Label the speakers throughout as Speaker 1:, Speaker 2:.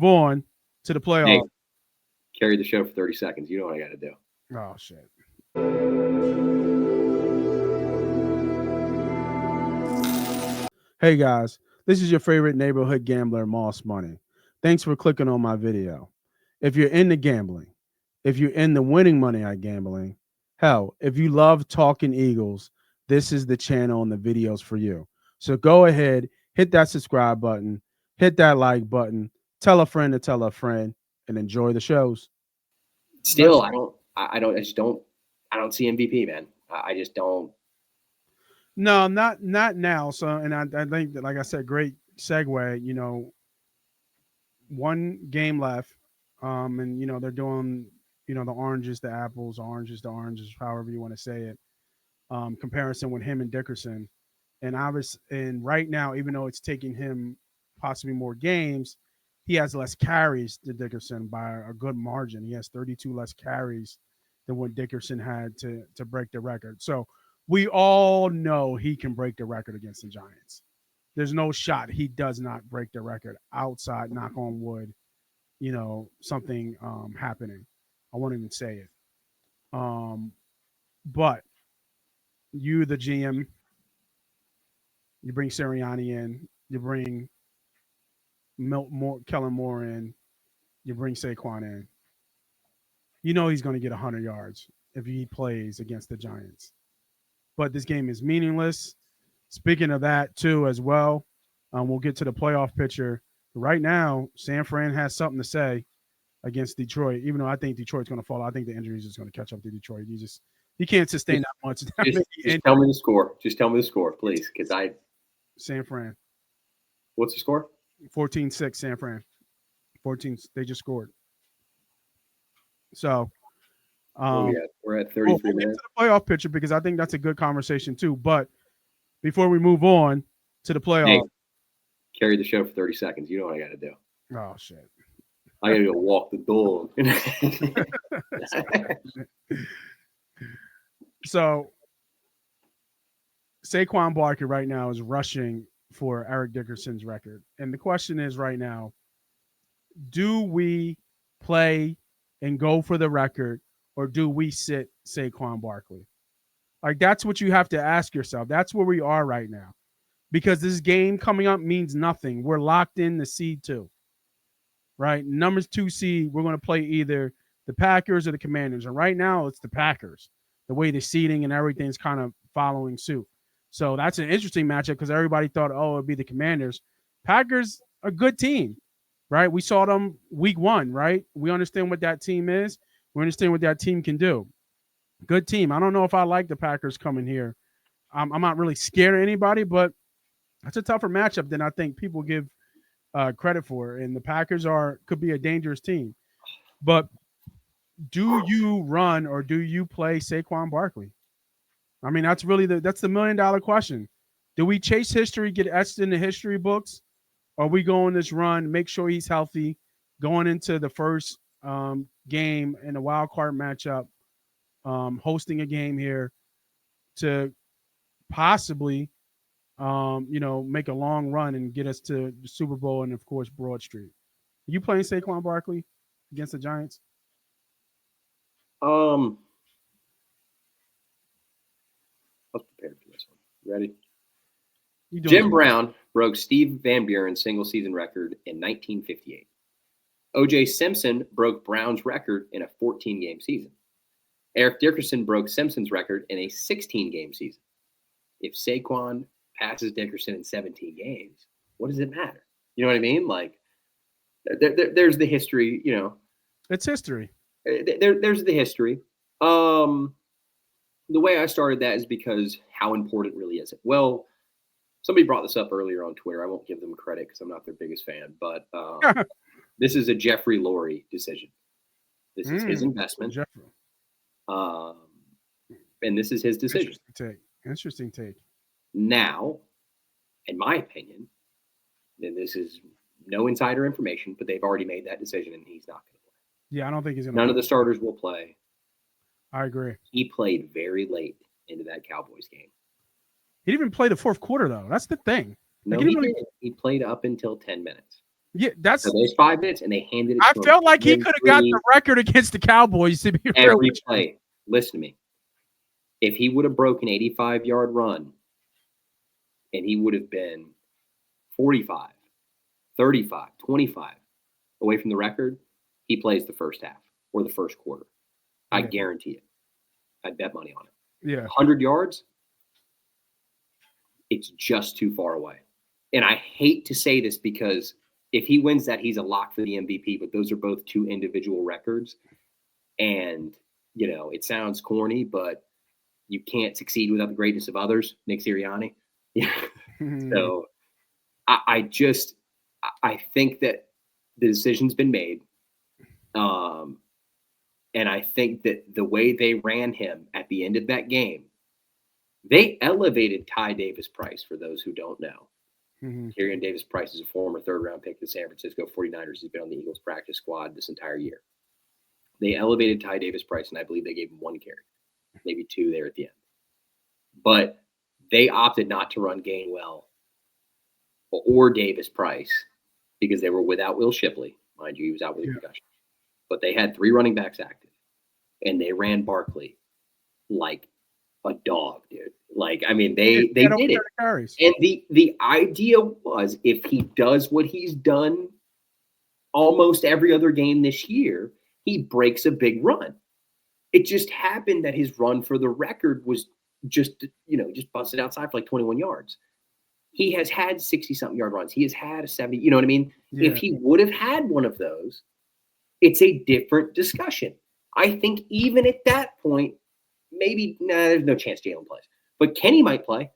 Speaker 1: On to the playoff.
Speaker 2: Hey, carry the show for 30 seconds. You know what I got to do.
Speaker 1: Oh, shit. Hey, guys. This is your favorite neighborhood gambler, Moss Money. Thanks for clicking on my video. If you're into gambling, if you're into winning money at gambling, hell, if you love talking Eagles, this is the channel and the videos for you. So go ahead, hit that subscribe button, hit that like button, tell a friend to tell a friend, and enjoy the shows.
Speaker 2: Still, I just don't see MVP, man. I just don't.
Speaker 1: No, not now. So, and I think that, like I said, great segue. One game left, and they're doing the oranges, the apples, oranges, the oranges, however you want to say it. Comparison with him and Dickerson, and right now, even though it's taking him possibly more games, he has less carries to Dickerson by a good margin. He has 32 less carries than what Dickerson had to break the record. So we all know he can break the record against the Giants. There's no shot he does not break the record outside, knock on wood, something happening. I won't even say it. But you, the GM, you bring Sirianni in, you bring Kellen Moore in, you bring Saquon in. You know he's going to get 100 yards if he plays against the Giants. But this game is meaningless. Speaking of that, too, as well, we'll get to the playoff picture. Right now, San Fran has something to say against Detroit, even though I think Detroit's going to fall. I think the injuries is going to catch up to Detroit. He can't sustain that much.
Speaker 2: Just tell me the score. Just tell me the score, please, because
Speaker 1: San Fran.
Speaker 2: What's the score?
Speaker 1: 14-6 San Fran. 14. They just scored. So
Speaker 2: we're at 33
Speaker 1: we'll
Speaker 2: minutes.
Speaker 1: Get to the playoff picture because I think that's a good conversation too. But before we move on to the playoff,
Speaker 2: hey, carry the show for 30 seconds. You know what I got to do.
Speaker 1: Oh shit!
Speaker 2: I got to go walk the dog.
Speaker 1: So Saquon Barkley right now is rushing for Eric Dickerson's record, and the question is right now: do we play and go for the record, or do we sit Saquon Barkley? Like, that's what you have to ask yourself. That's where we are right now. Because this game coming up means nothing. We're locked in the seed 2. Right? Number 2 seed, we're going to play either the Packers or the Commanders. And right now, it's the Packers. The way the seeding and everything's kind of following suit. So that's an interesting matchup because everybody thought, oh, it'd be the Commanders. Packers, a good team. Right? We saw them week 1, right? We understand what that team is. We understand what that team can do. Good team. I don't know if I like the Packers coming here. I'm not really scared of anybody, but it's a tougher matchup than I think people give credit for. And the Packers could be a dangerous team. But do you run or do you play Saquon Barkley? I mean, that's really that's the $1 million question. Do we chase history, get etched in the history books? Or are we going this run, make sure he's healthy, going into the first game in a wild card matchup, hosting a game here to possibly, make a long run and get us to the Super Bowl and, of course, Broad Street. Are you playing Saquon Barkley against the Giants?
Speaker 2: I was prepared for this one. Ready? Jim Brown broke Steve Van Buren's single-season record in 1958. O.J. Simpson broke Brown's record in a 14-game season. Eric Dickerson broke Simpson's record in a 16-game season. If Saquon passes Dickerson in 17 games, what does it matter? You know what I mean? Like, there's the history,
Speaker 1: It's history.
Speaker 2: There's the history. The way I started that is because how important really is it? Well, somebody brought this up earlier on Twitter. I won't give them credit because I'm not their biggest fan, but this is a Jeffrey Lurie decision. This is his investment.
Speaker 1: Jeffrey.
Speaker 2: And this is his decision.
Speaker 1: Interesting take.
Speaker 2: Now, in my opinion, and this is no insider information, but they've already made that decision and he's not going to play.
Speaker 1: Yeah, I don't think he's going to.
Speaker 2: None of the starters will play.
Speaker 1: I agree.
Speaker 2: He played very late into that Cowboys game.
Speaker 1: He didn't even play the fourth quarter, though. That's the thing.
Speaker 2: No, he played up until 10 minutes.
Speaker 1: Yeah, that's
Speaker 2: for those 5 minutes, and they handed it
Speaker 1: I
Speaker 2: to him.
Speaker 1: felt like he could have got the record against the Cowboys to be real.
Speaker 2: Every play. Listen to me. If he would have broken an 85-yard run, and he would have been 45, 35, 25 away from the record, he plays the first half or the first quarter. I guarantee it. I'd bet money on it.
Speaker 1: Yeah.
Speaker 2: 100 yards, it's just too far away. And I hate to say this because if he wins that, he's a lock for the MVP, but those are both 2 individual records. And, it sounds corny, but you can't succeed without the greatness of others. Nick Sirianni. Yeah. So I think that the decision's been made. And I think that the way they ran him at the end of that game, they elevated Ty Davis-Price, for those who don't know. Tyrion Davis-Price is a former third-round pick of the San Francisco 49ers. He's been on the Eagles practice squad this entire year. They elevated Ty Davis-Price, and I believe they gave him 1 carry, maybe 2 there at the end. But they opted not to run Gainwell or Davis-Price because they were without Will Shipley. Mind you, he was out with a concussion. But they had 3 running backs active, and they ran Barkley like a dog, dude. Like, I mean, they did it. And the idea was, if he does what he's done almost every other game this year, he breaks a big run. It just happened that his run for the record was just busted outside for like 21 yards. He has had 60-something yard runs. He has had a 70, you know what I mean? Yeah. If he would have had one of those, it's a different discussion. I think even at that point, maybe, there's no chance Jalen plays. But Kenny might play.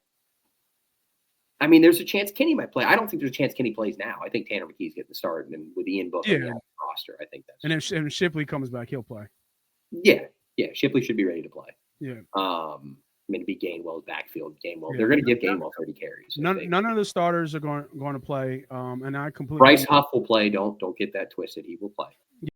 Speaker 2: I mean, there's a chance Kenny might play. I don't think there's a chance Kenny plays now. I think Tanner McKee's getting the start, and with Ian Book on the roster, I think that's.
Speaker 1: And if Shipley comes back, he'll play.
Speaker 2: Yeah. Shipley should be ready to play.
Speaker 1: Yeah.
Speaker 2: To be Gainwell's backfield. They're going to give Gainwell 30 carries.
Speaker 1: None of the starters are going to play. And I completely.
Speaker 2: Bryce Huff will play. Don't get that twisted. He will play.